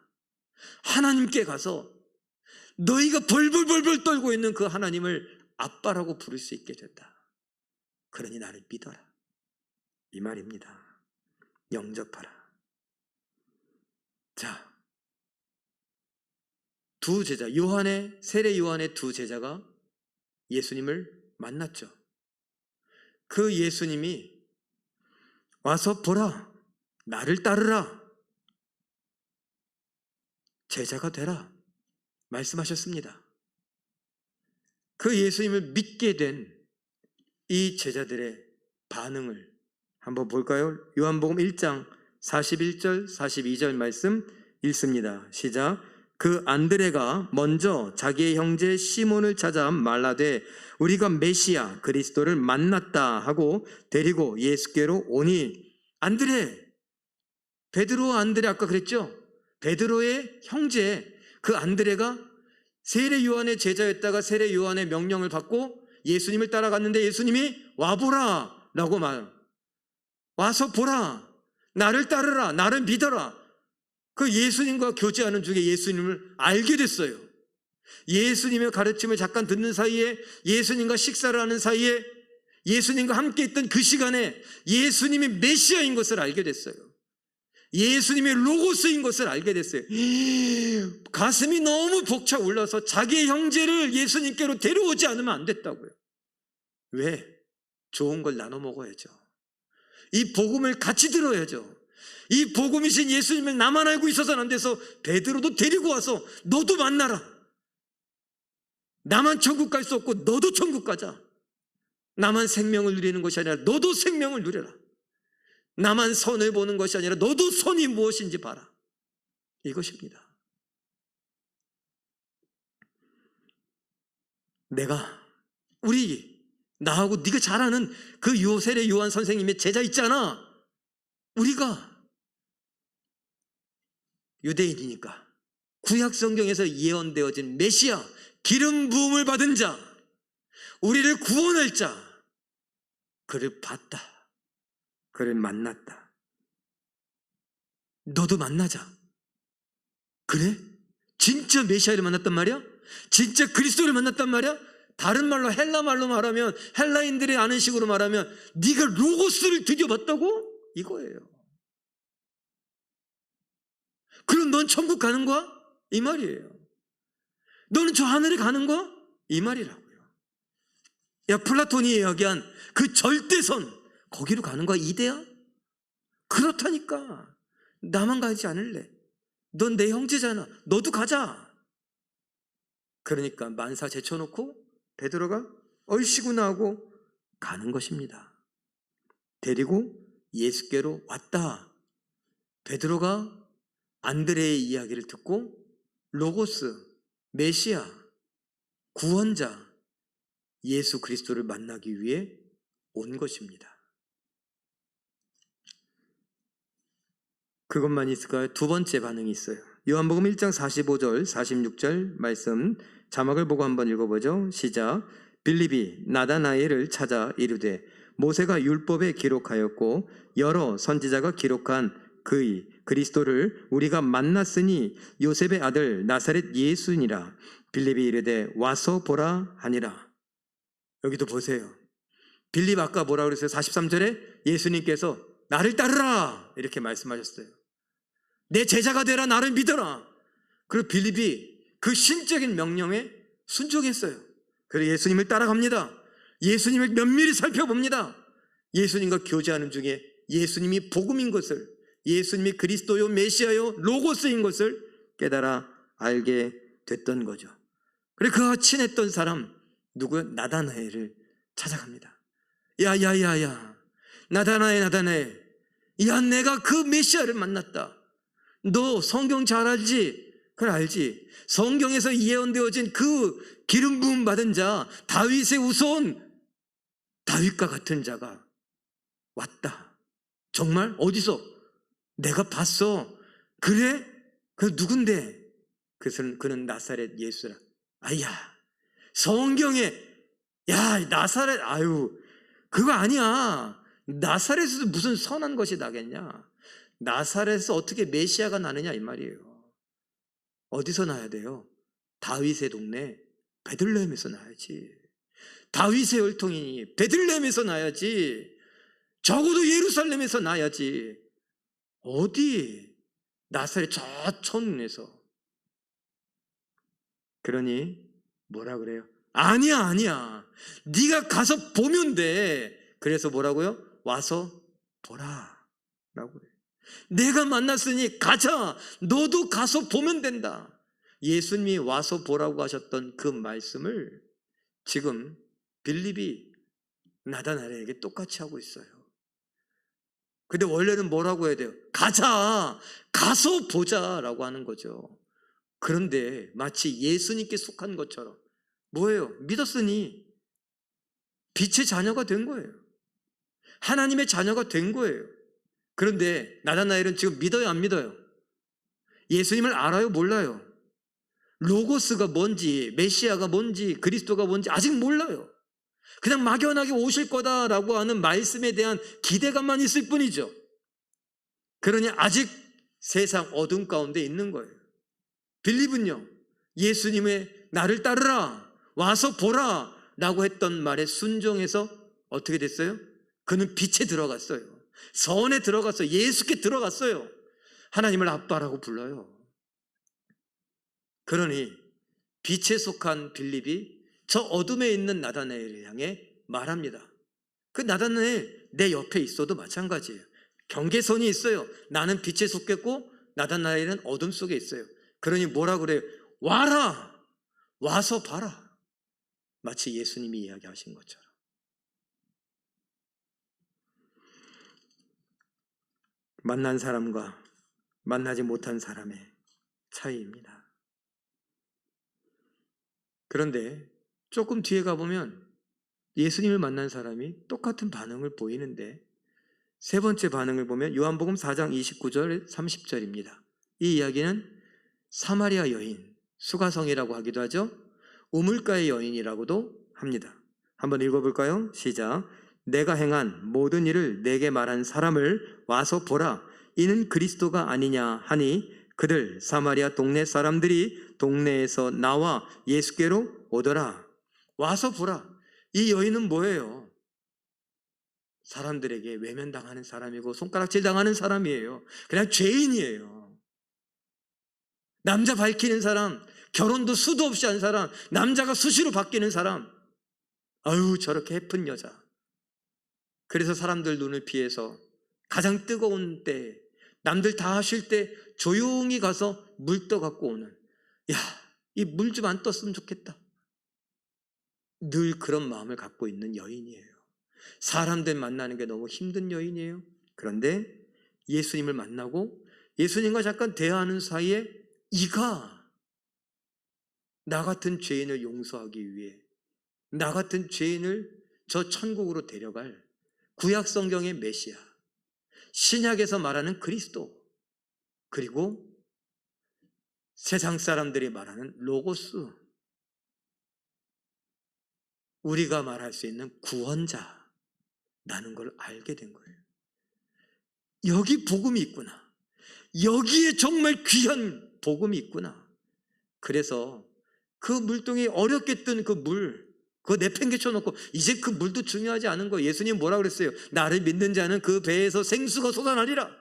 하나님께 가서 너희가 벌벌벌벌 떨고 있는 그 하나님을 아빠라고 부를 수 있게 된다. 그러니 나를 믿어라. 이 말입니다. 영접하라. 자, 두 제자, 세례 요한의 두 제자가 예수님을 만났죠. 그 예수님이 와서 보라, 나를 따르라, 제자가 되라 말씀하셨습니다. 그 예수님을 믿게 된 이 제자들의 반응을 한번 볼까요? 요한복음 1장 41절 42절 말씀 읽습니다. 시작. 그 안드레가 먼저 자기의 형제 시몬을 찾아 말라되 우리가 메시아 그리스도를 만났다 하고 데리고 예수께로 오니, 안드레, 베드로 안드레 아까 그랬죠? 베드로의 형제 그 안드레가 세례 요한의 제자였다가 세례 요한의 명령을 받고 예수님을 따라갔는데 예수님이 와보라 라고 와서 보라, 나를 따르라, 나를 믿어라. 그 예수님과 교제하는 중에 예수님을 알게 됐어요. 예수님의 가르침을 잠깐 듣는 사이에, 예수님과 식사를 하는 사이에, 예수님과 함께 있던 그 시간에 예수님이 메시아인 것을 알게 됐어요. 예수님의 로고스인 것을 알게 됐어요. 가슴이 너무 벅차 올라서 자기의 형제를 예수님께로 데려오지 않으면 안 됐다고요. 왜? 좋은 걸 나눠 먹어야죠. 이 복음을 같이 들어야죠. 이 복음이신 예수님을 나만 알고 있어서는 안 돼서 베드로도 데리고 와서 너도 만나라. 나만 천국 갈 수 없고 너도 천국 가자. 나만 생명을 누리는 것이 아니라 너도 생명을 누려라. 나만 선을 보는 것이 아니라 너도 선이 무엇인지 봐라. 이것입니다. 나하고 네가 잘 아는 그 세례 요한 선생님의 제자 있잖아. 우리가 유대인이니까 구약 성경에서 예언되어진 메시아, 기름 부음을 받은 자, 우리를 구원할 자, 그를 봤다. 그를 만났다. 너도 만나자. 그래? 진짜 메시아를 만났단 말이야? 진짜 그리스도를 만났단 말이야? 다른 말로, 헬라 말로 말하면, 헬라인들이 아는 식으로 말하면 네가 로고스를 드디어 봤다고? 이거예요. 그럼 넌 천국 가는 거야? 이 말이에요. 너는 저 하늘에 가는 거야? 이 말이라고요. 야, 플라톤이 이야기한 그 절대선, 거기로 가는 거야? 이데야? 그렇다니까. 나만 가지 않을래. 넌 내 형제잖아. 너도 가자. 그러니까 만사 제쳐놓고 베드로가 얼씨구나 하고 가는 것입니다. 데리고 예수께로 왔다. 베드로가 안드레의 이야기를 듣고 로고스, 메시아, 구원자, 예수 그리스도를 만나기 위해 온 것입니다. 그것만 있을까요? 두 번째 반응이 있어요. 요한복음 1장 45절 46절 말씀 자막을 보고 한번 읽어보죠. 시작. 빌립이 나다나엘을 찾아 이르되 모세가 율법에 기록하였고 여러 선지자가 기록한 그의 그리스도를 우리가 만났으니 요셉의 아들 나사렛 예수니라. 빌립이 이르되 와서 보라 하니라. 여기도 보세요. 빌립 아까 뭐라 그랬어요? 43절에 예수님께서 나를 따르라 이렇게 말씀하셨어요. 내 제자가 되라, 나를 믿어라. 그리고 빌립이 그 신적인 명령에 순종했어요. 그래서 예수님을 따라갑니다. 예수님을 면밀히 살펴봅니다. 예수님과 교제하는 중에 예수님이 복음인 것을, 예수님이 그리스도요 메시아요 로고스인 것을 깨달아 알게 됐던 거죠. 그리고 그와 친했던 사람 누구요? 나다나엘을 찾아갑니다. 야야야야, 나다나엘, 야, 내가 그 메시아를 만났다. 너 성경 잘 알지? 그걸 알지? 성경에서 예언되어진 그 기름 부음 받은 자, 다윗의 후손, 다윗과 같은 자가 왔다. 정말? 어디서? 내가 봤어. 그래? 그 누군데? 그는 나사렛 예수라. 아야, 성경에, 야, 나사렛, 아유, 그거 아니야. 나사렛에서 무슨 선한 것이 나겠냐? 나사렛에서 어떻게 메시아가 나느냐 이 말이에요. 어디서 나야 돼요? 다윗의 동네 베들레헴에서 나야지. 다윗의 혈통이니 베들레헴에서 나야지. 적어도 예루살렘에서 나야지. 어디? 나사렛 저 촌에서. 그러니 뭐라 그래요? 아니야. 네가 가서 보면 돼. 그래서 뭐라고요? 와서 보라 라고 그래요. 내가 만났으니 가자. 너도 가서 보면 된다. 예수님이 와서 보라고 하셨던 그 말씀을 지금 빌립이 나다나엘에게 똑같이 하고 있어요. 근데 원래는 뭐라고 해야 돼요? 가자. 가서 보자라고 하는 거죠. 그런데 마치 예수님께 속한 것처럼 뭐예요? 믿었으니 빛의 자녀가 된 거예요. 하나님의 자녀가 된 거예요. 그런데 나다나엘은 지금 믿어요, 안 믿어요? 예수님을 알아요, 몰라요? 로고스가 뭔지, 메시아가 뭔지, 그리스도가 뭔지 아직 몰라요. 그냥 막연하게 오실 거다라고 하는 말씀에 대한 기대감만 있을 뿐이죠. 그러니 아직 세상 어둠 가운데 있는 거예요. 빌립은요, 예수님의 나를 따르라, 와서 보라 라고 했던 말에 순종해서 어떻게 됐어요? 그는 빛에 들어갔어요. 선에 들어갔어요. 예수께 들어갔어요. 하나님을 아빠라고 불러요. 그러니 빛에 속한 빌립이 저 어둠에 있는 나다나엘을 향해 말합니다. 그 나다나엘 내 옆에 있어도 마찬가지예요. 경계선이 있어요. 나는 빛에 속했고 나다나엘은 어둠 속에 있어요. 그러니 뭐라 그래요? 와라! 와서 봐라. 마치 예수님이 이야기하신 것처럼. 만난 사람과 만나지 못한 사람의 차이입니다. 그런데 조금 뒤에 가보면 예수님을 만난 사람이 똑같은 반응을 보이는데 세 번째 반응을 보면 요한복음 4장 29절 30절입니다. 이 이야기는 사마리아 여인, 수가성이라고 하기도 하죠. 우물가의 여인이라고도 합니다. 한번 읽어볼까요? 시작. 내가 행한 모든 일을 내게 말한 사람을 와서 보라. 이는 그리스도가 아니냐 하니 그들 사마리아 동네 사람들이 동네에서 나와 예수께로 오더라. 와서 보라. 이 여인은 뭐예요? 사람들에게 외면당하는 사람이고 손가락질 당하는 사람이에요. 그냥 죄인이에요. 남자 밝히는 사람, 결혼도 수도 없이 한 사람, 남자가 수시로 바뀌는 사람. 아유, 저렇게 예쁜 여자. 그래서 사람들 눈을 피해서 가장 뜨거운 때, 남들 다 쉴 때 조용히 가서 물 떠 갖고 오는, 야, 이 물 좀 안 떴으면 좋겠다. 늘 그런 마음을 갖고 있는 여인이에요. 사람들 만나는 게 너무 힘든 여인이에요. 그런데 예수님을 만나고 예수님과 잠깐 대화하는 사이에 이가 나 같은 죄인을 용서하기 위해 나 같은 죄인을 저 천국으로 데려갈 구약 성경의 메시아, 신약에서 말하는 그리스도, 그리고 세상 사람들이 말하는 로고스, 우리가 말할 수 있는 구원자라는 걸 알게 된 거예요. 여기 복음이 있구나. 여기에 정말 귀한 복음이 있구나. 그래서 그 물동이 어렵게 뜬 그 물, 그거 내팽개쳐 놓고 이제 그 물도 중요하지 않은 거예요. 예수님 뭐라 그랬어요? 나를 믿는 자는 그 배에서 생수가 솟아나리라.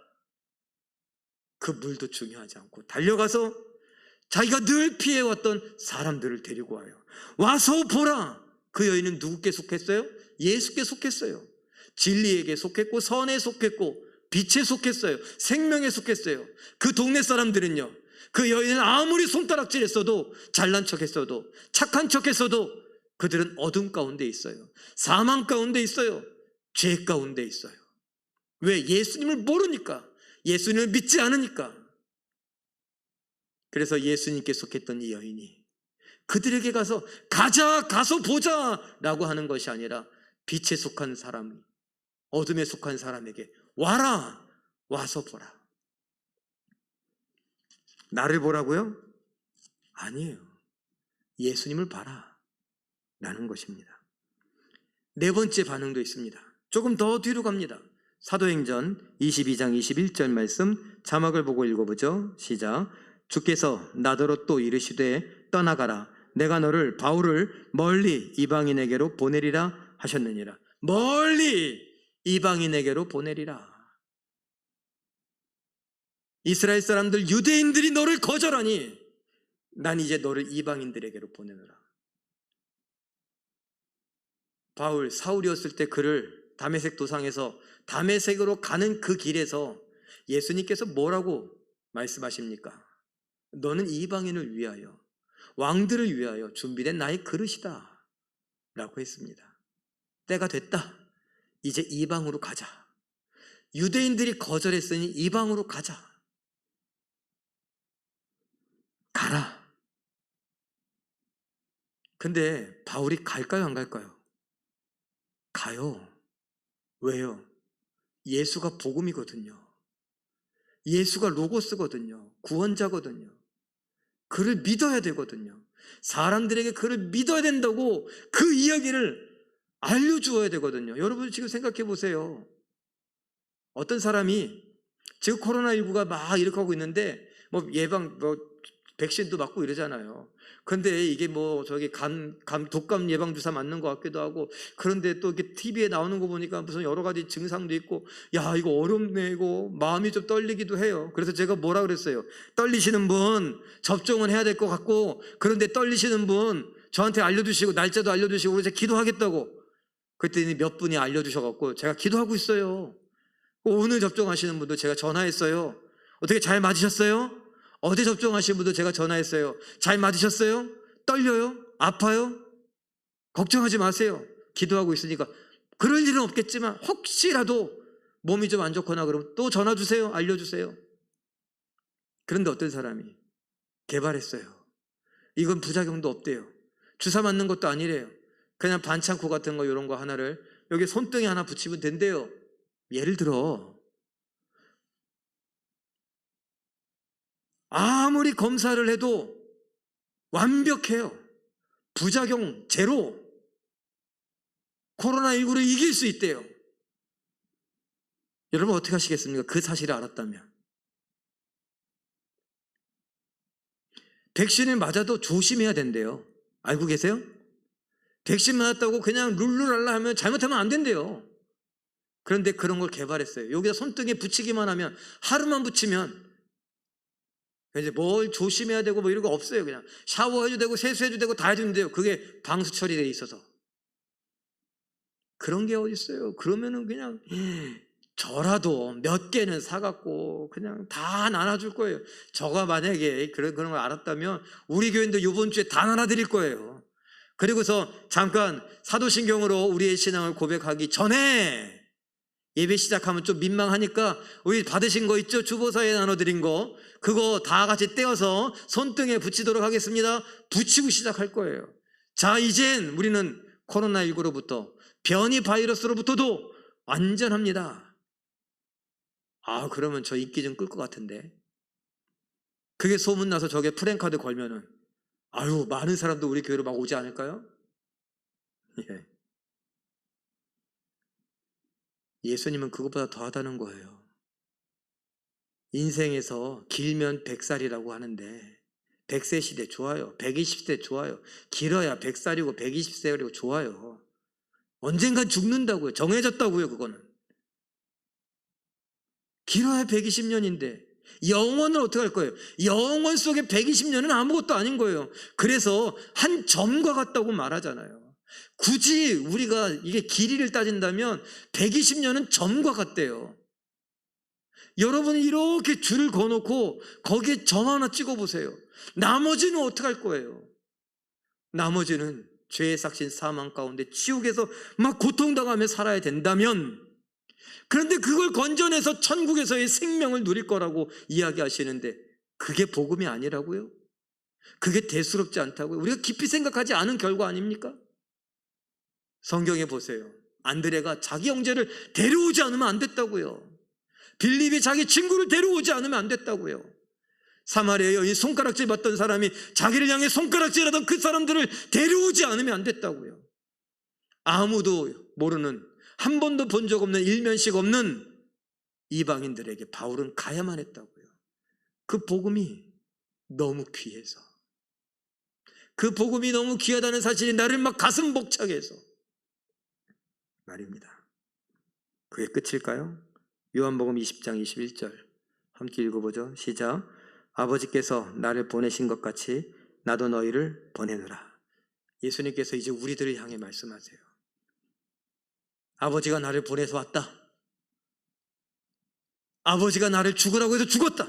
그 물도 중요하지 않고 달려가서 자기가 늘 피해왔던 사람들을 데리고 와요. 와서 보라. 그 여인은 누구께 속했어요? 예수께 속했어요. 진리에게 속했고 선에 속했고 빛에 속했어요. 생명에 속했어요. 그 동네 사람들은요, 그 여인은 아무리 손가락질했어도, 잘난 척했어도, 착한 척했어도 그들은 어둠 가운데 있어요. 사망 가운데 있어요. 죄 가운데 있어요. 왜? 예수님을 모르니까, 예수님을 믿지 않으니까. 그래서 예수님께 속했던 이 여인이 그들에게 가서 가서 보자 라고 하는 것이 아니라 빛에 속한 사람, 어둠에 속한 사람에게 와라, 와서 보라. 나를 보라고요? 아니에요. 예수님을 봐라 라는 것입니다. 네 번째 반응도 있습니다. 조금 더 뒤로 갑니다. 사도행전 22장 21절 말씀 자막을 보고 읽어보죠. 시작. 주께서 나더러 또 이르시되 떠나가라. 내가 너를 바울을 멀리 이방인에게로 보내리라 하셨느니라. 멀리 이방인에게로 보내리라. 이스라엘 사람들, 유대인들이 너를 거절하니 난 이제 너를 이방인들에게로 보내노라. 바울, 사울이었을 때 그를 다메섹 도상에서 다메섹으로 가는 그 길에서 예수님께서 뭐라고 말씀하십니까? 너는 이방인을 위하여, 왕들을 위하여 준비된 나의 그릇이다 라고 했습니다. 때가 됐다. 이제 이방으로 가자. 유대인들이 거절했으니 이방으로 가자. 가라. 근데 바울이 갈까요, 안 갈까요? 가요. 왜요? 예수가 복음이거든요. 예수가 로고스거든요. 구원자거든요. 그를 믿어야 되거든요. 사람들에게 그를 믿어야 된다고 그 이야기를 알려주어야 되거든요. 여러분 지금 생각해 보세요. 어떤 사람이 지금 코로나19가 막 이렇게 하고 있는데 백신도 맞고 이러잖아요. 그런데 이게 저기 독감 예방 주사 맞는 것 같기도 하고, 그런데 또 이렇게 TV에 나오는 거 보니까 무슨 여러 가지 증상도 있고, 야, 이거 어렵네, 이거. 마음이 좀 떨리기도 해요. 그래서 제가 뭐라 그랬어요? 떨리시는 분 접종은 해야 될 것 같고, 그런데 떨리시는 분 저한테 알려주시고, 날짜도 알려주시고, 그래서 기도하겠다고. 그랬더니 몇 분이 알려주셔갖고 제가 기도하고 있어요. 오늘 접종하시는 분도 제가 전화했어요. 어떻게 잘 맞으셨어요? 어제 접종하신 분도 제가 전화했어요. 잘 맞으셨어요? 떨려요? 아파요? 걱정하지 마세요. 기도하고 있으니까. 그럴 일은 없겠지만 혹시라도 몸이 좀 안 좋거나 그러면 또 전화 주세요. 알려주세요. 그런데 어떤 사람이 개발했어요. 이건 부작용도 없대요. 주사 맞는 것도 아니래요. 그냥 반창고 같은 거 이런 거 하나를 여기 손등에 하나 붙이면 된대요. 예를 들어 아무리 검사를 해도 완벽해요. 부작용 제로. 코로나19를 이길 수 있대요. 여러분 어떻게 하시겠습니까? 그 사실을 알았다면. 백신을 맞아도 조심해야 된대요. 알고 계세요? 백신 맞았다고 그냥 룰루랄라 하면 잘못하면 안 된대요. 그런데 그런 걸 개발했어요. 여기다 손등에 붙이기만 하면, 하루만 붙이면 이제 뭘 조심해야 되고 이런 거 없어요. 그냥 샤워해도 되고 세수해도 되고 다 해주면 돼요. 그게 방수 처리되어 있어서. 그런 게 어디 있어요? 그러면은 그냥 저라도 몇 개는 사갖고 그냥 다 나눠줄 거예요. 저가 만약에 그런 걸 알았다면 우리 교인도 이번 주에 다 나눠드릴 거예요. 그리고서 잠깐 사도신경으로 우리의 신앙을 고백하기 전에 예배 시작하면 좀 민망하니까 우리 받으신 거 있죠? 주보사에 나눠드린 거, 그거 다 같이 떼어서 손등에 붙이도록 하겠습니다. 붙이고 시작할 거예요. 자, 이젠 우리는 코로나19로부터, 변이 바이러스로부터도 안전합니다. 그러면 저 인기 좀 끌 것 같은데. 그게 소문나서 저게 프랜카드 걸면은 많은 사람도 우리 교회로 막 오지 않을까요? 예. 예수님은 그것보다 더하다는 거예요. 인생에서 길면 100살이라고 하는데 100세 시대 좋아요. 120세 좋아요. 길어야 100살이고 120세고 좋아요. 언젠간 죽는다고요. 정해졌다고요. 그거는. 길어야 120년인데 영원을 어떻게 할 거예요? 영원 속에 120년은 아무것도 아닌 거예요. 그래서 한 점과 같다고 말하잖아요. 굳이 우리가 이게 길이를 따진다면 120년은 점과 같대요. 여러분이 이렇게 줄을 그어놓고 거기에 점 하나 찍어보세요. 나머지는 어떻게 할 거예요? 나머지는 죄의 삭신 사망 가운데 지옥에서 막 고통당하며 살아야 된다면, 그런데 그걸 건져내서 천국에서의 생명을 누릴 거라고 이야기하시는데 그게 복음이 아니라고요? 그게 대수롭지 않다고요? 우리가 깊이 생각하지 않은 결과 아닙니까? 성경에 보세요. 안드레가 자기 형제를 데려오지 않으면 안 됐다고요. 빌립이 자기 친구를 데려오지 않으면 안 됐다고요. 사마리아 여인 손가락질 받던 사람이 자기를 향해 손가락질하던 그 사람들을 데려오지 않으면 안 됐다고요. 아무도 모르는, 한 번도 본 적 없는, 일면식 없는 이방인들에게 바울은 가야만 했다고요. 그 복음이 너무 귀해서, 그 복음이 너무 귀하다는 사실이 나를 막 가슴 벅차게 해서 말입니다. 그게 끝일까요? 요한복음 20장 21절 함께 읽어보죠. 시작. 아버지께서 나를 보내신 것 같이 나도 너희를 보내노라. 예수님께서 이제 우리들을 향해 말씀하세요. 아버지가 나를 보내서 왔다. 아버지가 나를 죽으라고 해서 죽었다.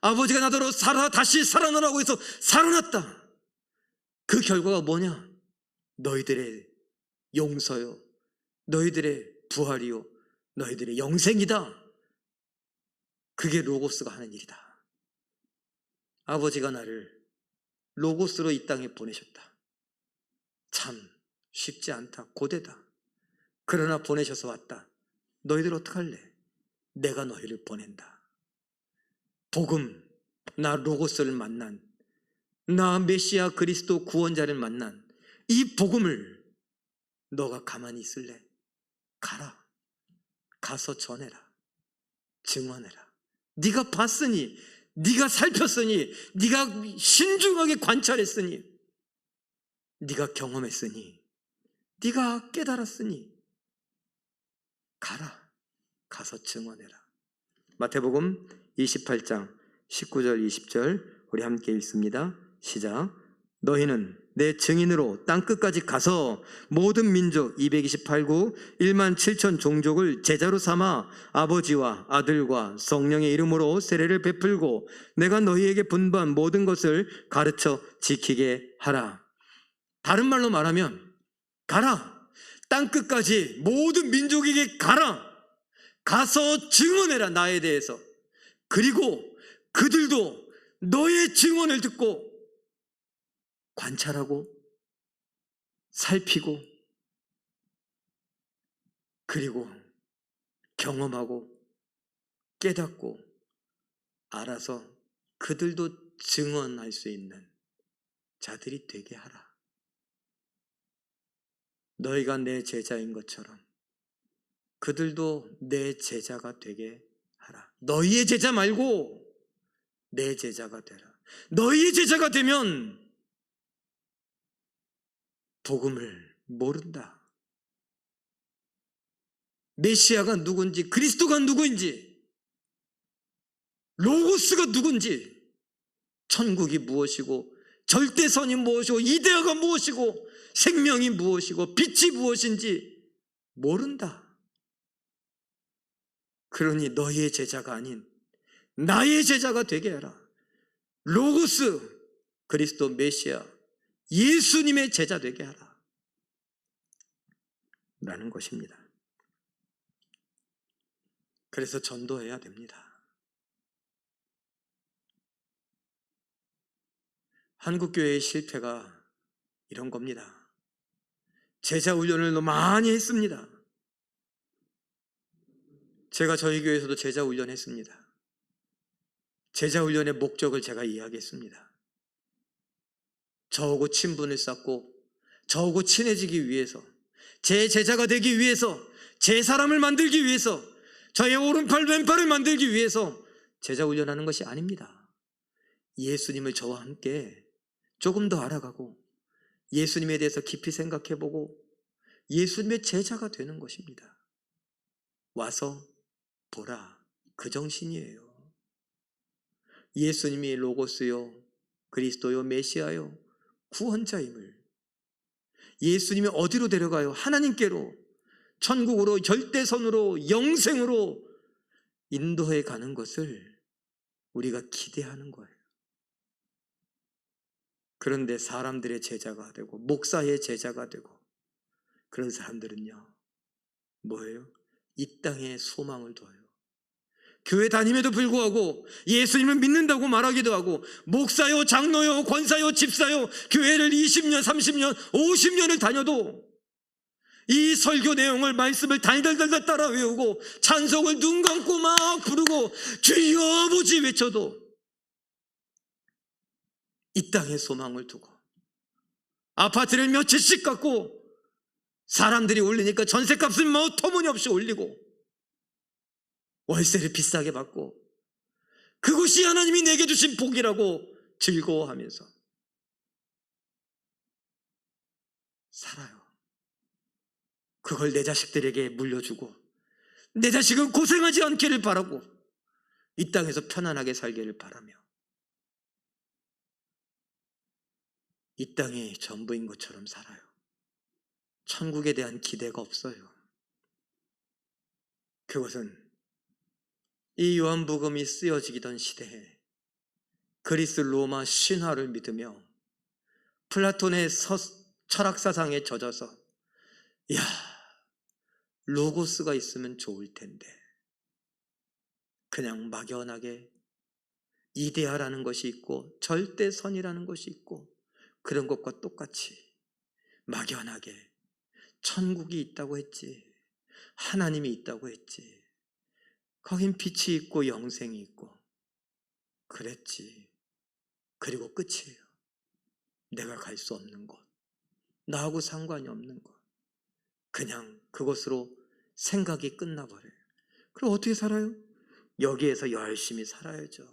아버지가 나더러 다시 살아나라고 해서 살아났다. 그 결과가 뭐냐? 너희들의 용서요, 너희들의 부활이요, 너희들의 영생이다. 그게 로고스가 하는 일이다. 아버지가 나를 로고스로 이 땅에 보내셨다. 참 쉽지 않다. 고되다. 그러나 보내셔서 왔다. 너희들 어떡할래? 내가 너희를 보낸다. 복음, 나 로고스를 만난, 나 메시아 그리스도 구원자를 만난 이 복음을 너가 가만히 있을래? 가라. 가서 전해라. 증언해라. 네가 봤으니, 네가 살폈으니, 네가 신중하게 관찰했으니, 네가 경험했으니, 네가 깨달았으니 가라. 가서 증언해라. 마태복음 28장 19절 20절 우리 함께 읽습니다. 시작. 너희는 내 증인으로 땅끝까지 가서 모든 민족 228국 1만 7천 종족을 제자로 삼아 아버지와 아들과 성령의 이름으로 세례를 베풀고 내가 너희에게 분부한 모든 것을 가르쳐 지키게 하라. 다른 말로 말하면 가라. 땅끝까지 모든 민족에게 가라. 가서 증언해라. 나에 대해서. 그리고 그들도 너의 증언을 듣고 관찰하고 살피고 그리고 경험하고 깨닫고 알아서 그들도 증언할 수 있는 자들이 되게 하라. 너희가 내 제자인 것처럼 그들도 내 제자가 되게 하라. 너희의 제자 말고 내 제자가 되라. 너희의 제자가 되면 복음을 모른다. 메시아가 누군지, 그리스도가 누구인지, 로고스가 누군지, 천국이 무엇이고, 절대선이 무엇이고, 이데아가 무엇이고, 생명이 무엇이고, 빛이 무엇인지 모른다. 그러니 너희의 제자가 아닌 나의 제자가 되게 해라. 로고스, 그리스도 메시아, 예수님의 제자 되게 하라. 라는 것입니다. 그래서 전도해야 됩니다. 한국교회의 실패가 이런 겁니다. 제자 훈련을 많이 했습니다. 제가 저희 교회에서도 제자 훈련했습니다. 제자 훈련의 목적을 제가 이야기했습니다. 저하고 친분을 쌓고 저하고 친해지기 위해서, 제 제자가 되기 위해서, 제 사람을 만들기 위해서, 저의 오른팔 왼팔을 만들기 위해서 제자 훈련하는 것이 아닙니다. 예수님을 저와 함께 조금 더 알아가고 예수님에 대해서 깊이 생각해보고 예수님의 제자가 되는 것입니다. 와서 보라, 그 정신이에요. 예수님이 로고스요, 그리스도요, 메시아요, 구원자임을, 예수님이 어디로 데려가요? 하나님께로, 천국으로, 절대선으로, 영생으로 인도해 가는 것을 우리가 기대하는 거예요. 그런데 사람들의 제자가 되고 목사의 제자가 되고 그런 사람들은요, 뭐예요? 이 땅에 소망을 둬요. 교회 다님에도 불구하고 예수님을 믿는다고 말하기도 하고, 목사요, 장로요, 권사요, 집사요, 교회를 20년, 30년, 50년을 다녀도 이 설교 내용을, 말씀을 달달달달 따라 외우고 찬송을 눈 감고 막 부르고 주여 아버지 외쳐도 이 땅에 소망을 두고 아파트를 몇 채씩 갖고 사람들이 올리니까 전셋값을 뭐 터무니없이 올리고 월세를 비싸게 받고 그것이 하나님이 내게 주신 복이라고 즐거워하면서 살아요. 그걸 내 자식들에게 물려주고 내 자식은 고생하지 않기를 바라고 이 땅에서 편안하게 살기를 바라며 이 땅이 전부인 것처럼 살아요. 천국에 대한 기대가 없어요. 그것은 이 요한복음이 쓰여지던 시대에 그리스 로마 신화를 믿으며 플라톤의 철학사상에 젖어서, 야, 로고스가 있으면 좋을 텐데, 그냥 막연하게 이데아라는 것이 있고 절대선이라는 것이 있고 그런 것과 똑같이 막연하게 천국이 있다고 했지, 하나님이 있다고 했지, 거긴 빛이 있고 영생이 있고 그랬지. 그리고 끝이에요. 내가 갈 수 없는 곳, 나하고 상관이 없는 곳, 그냥 그것으로 생각이 끝나버려요. 그럼 어떻게 살아요? 여기에서 열심히 살아야죠.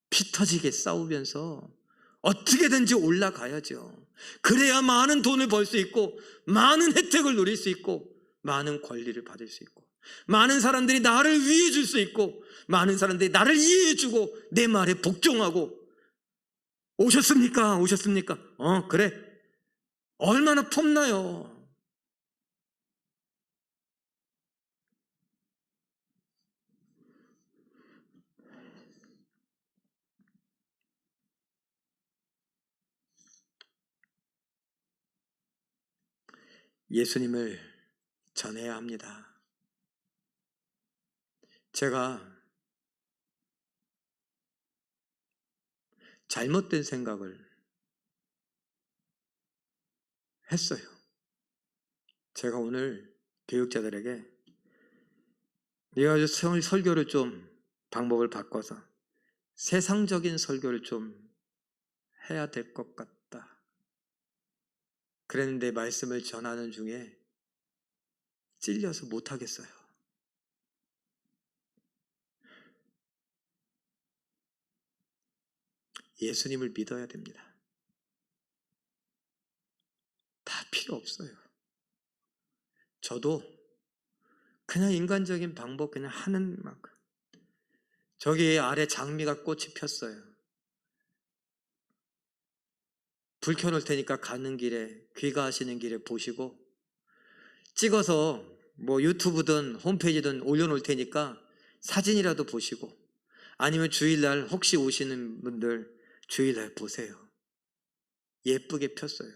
피 터지게 싸우면서 어떻게든지 올라가야죠. 그래야 많은 돈을 벌 수 있고 많은 혜택을 누릴 수 있고 많은 권리를 받을 수 있고 많은 사람들이 나를 위해 줄 수 있고 많은 사람들이 나를 이해해 주고 내 말에 복종하고, 오셨습니까? 오셨습니까? 그래. 얼마나 폼나요. 예수님을 전해야 합니다. 제가 잘못된 생각을 했어요. 제가 오늘 교육자들에게 내가 설교를 좀 방법을 바꿔서 세상적인 설교를 좀 해야 될 것 같다 그랬는데 말씀을 전하는 중에 찔려서 못하겠어요. 예수님을 믿어야 됩니다. 다 필요 없어요. 저도 그냥 인간적인 방법 그냥 하는 만큼. 저기 아래 장미가 꽃이 폈어요. 불 켜놓을 테니까 가는 길에, 귀가하시는 길에 보시고 찍어서 뭐 유튜브든 홈페이지든 올려놓을 테니까 사진이라도 보시고, 아니면 주일날 혹시 오시는 분들 주일날 보세요. 예쁘게 폈어요.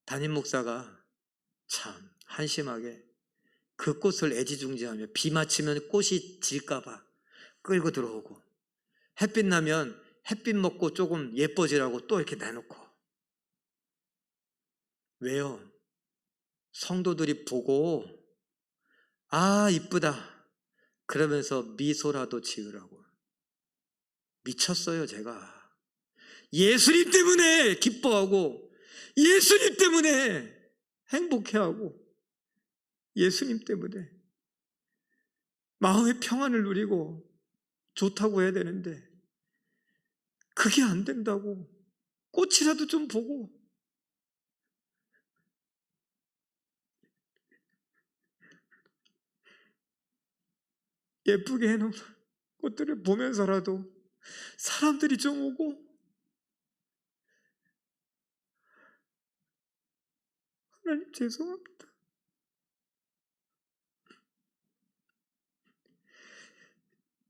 담임 목사가 참 한심하게 그 꽃을 애지중지하며 비 맞히면 꽃이 질까봐 끌고 들어오고, 햇빛 나면 햇빛 먹고 조금 예뻐지라고 또 이렇게 내놓고. 왜요? 성도들이 보고 아 이쁘다 그러면서 미소라도 지으라고. 미쳤어요 제가. 예수님 때문에 기뻐하고 예수님 때문에 행복해하고 예수님 때문에 마음의 평안을 누리고 좋다고 해야 되는데 그게 안 된다고. 꽃이라도 좀 보고. 예쁘게 해놓은 꽃들을 보면서라도 사람들이 좀 오고. 하나님 죄송합니다.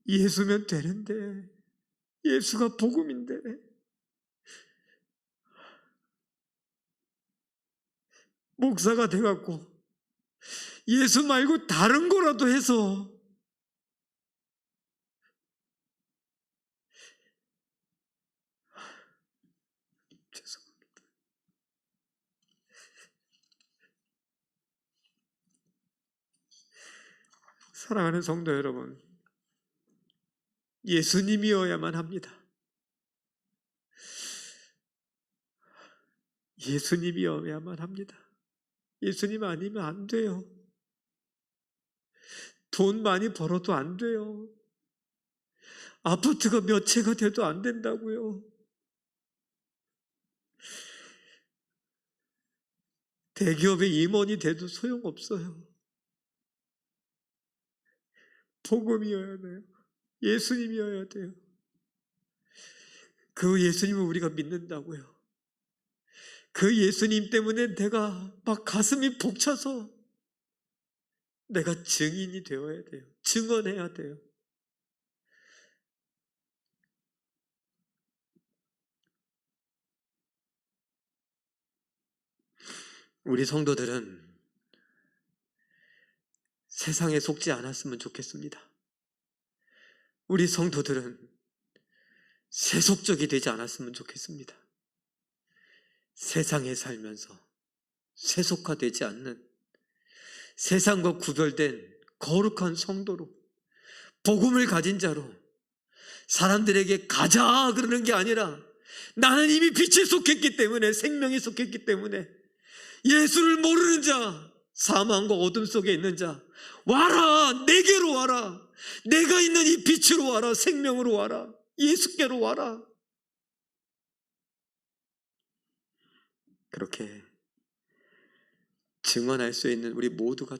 예수면 되는데, 예수가 복음인데 목사가 돼갖고 예수 말고 다른 거라도 해서 죄송합니다. 사랑하는 성도 여러분, 예수님이어야만 합니다. 예수님이어야만 합니다. 예수님 아니면 안 돼요. 돈 많이 벌어도 안 돼요. 아파트가 몇 채가 돼도 안 된다고요. 대기업의 임원이 돼도 소용없어요. 복음이어야 돼요. 예수님이어야 돼요. 그 예수님을 우리가 믿는다고요. 그 예수님 때문에 내가 막 가슴이 벅차서 내가 증인이 되어야 돼요. 증언해야 돼요. 우리 성도들은 세상에 속지 않았으면 좋겠습니다. 우리 성도들은 세속적이 되지 않았으면 좋겠습니다. 세상에 살면서 세속화되지 않는 세상과 구별된 거룩한 성도로 복음을 가진 자로 사람들에게 가자 그러는 게 아니라 나는 이미 빛에 속했기 때문에 생명에 속했기 때문에 예수를 모르는 자 사망과 어둠 속에 있는 자 와라 내게로 와라 내가 있는 이 빛으로 와라 생명으로 와라 예수께로 와라 그렇게 증언할 수 있는 우리 모두가